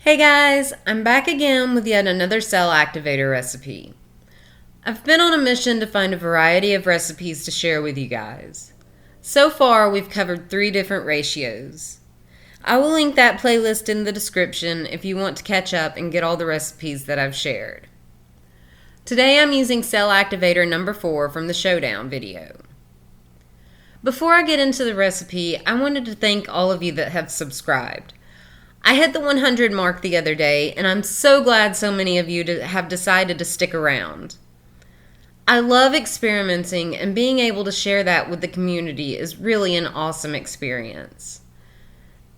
Hey guys, I'm back again with yet another cell activator recipe. I've been on a mission to find a variety of recipes to share with you guys. So far, we've covered 3 different ratios. I will link that playlist in the description if you want to catch up and get all the recipes that I've shared. Today I'm using cell activator number 4 from the Showdown video. Before I get into the recipe, I wanted to thank all of you that have subscribed. I hit the 100 mark the other day, and I'm so glad so many of you have decided to stick around. I love experimenting, and being able to share that with the community is really an awesome experience.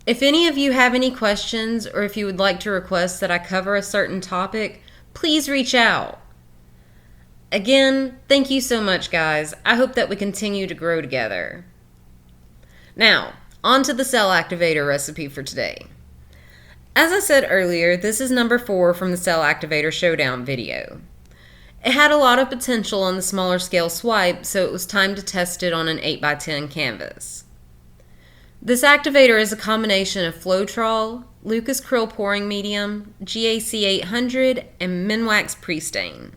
If any of you have any questions, or if you would like to request that I cover a certain topic, please reach out. Again, thank you so much, guys. I hope that we continue to grow together. Now, on to the cell activator recipe for today. As I said earlier, this is number 4 from the Cell Activator Showdown video. It had a lot of potential on the smaller scale swipe, so it was time to test it on an 8x10 canvas. This activator is a combination of Floetrol, Lukas Cryl pouring medium, GAC 800, and Minwax Pre-Stain.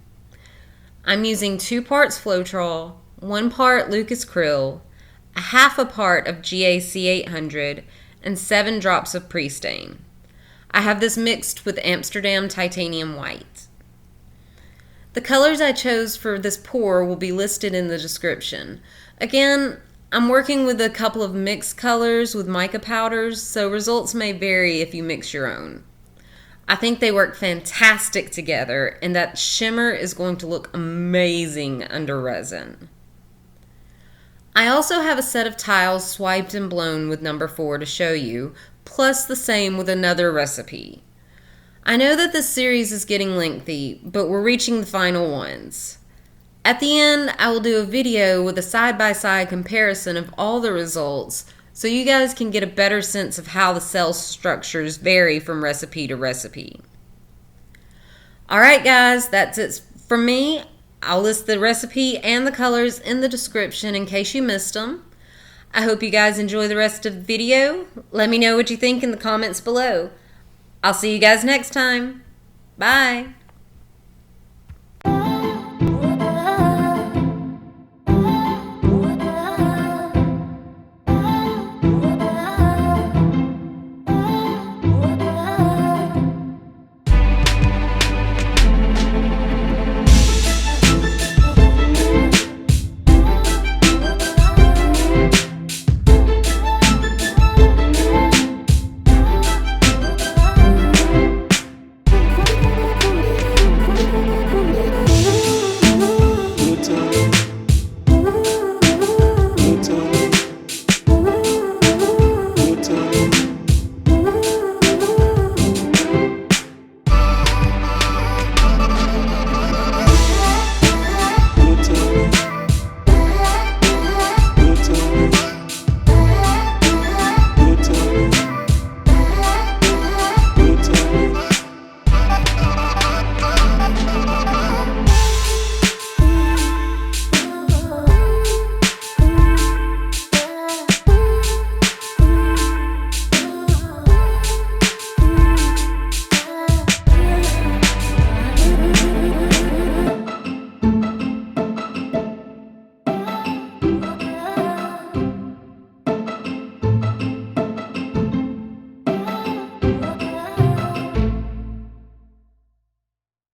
I'm using 2 parts Floetrol, 1 part Lukas Cryl, a half a part of GAC 800, and 7 drops of Pre-Stain. I have this mixed with Amsterdam Titanium White. The colors I chose for this pour will be listed in the description. Again, I'm working with a couple of mixed colors with mica powders, so results may vary if you mix your own. I think they work fantastic together, and that shimmer is going to look amazing under resin. I also have a set of tiles swiped and blown with number 4 to show you, plus the same with another recipe. I know that this series is getting lengthy, but we're reaching the final ones. At the end, I will do a video with a side-by-side comparison of all the results so you guys can get a better sense of how the cell structures vary from recipe to recipe. Alright guys, that's it from me. I'll list the recipe and the colors in the description in case you missed them. I hope you guys enjoy the rest of the video. Let me know what you think in the comments below. I'll see you guys next time. Bye.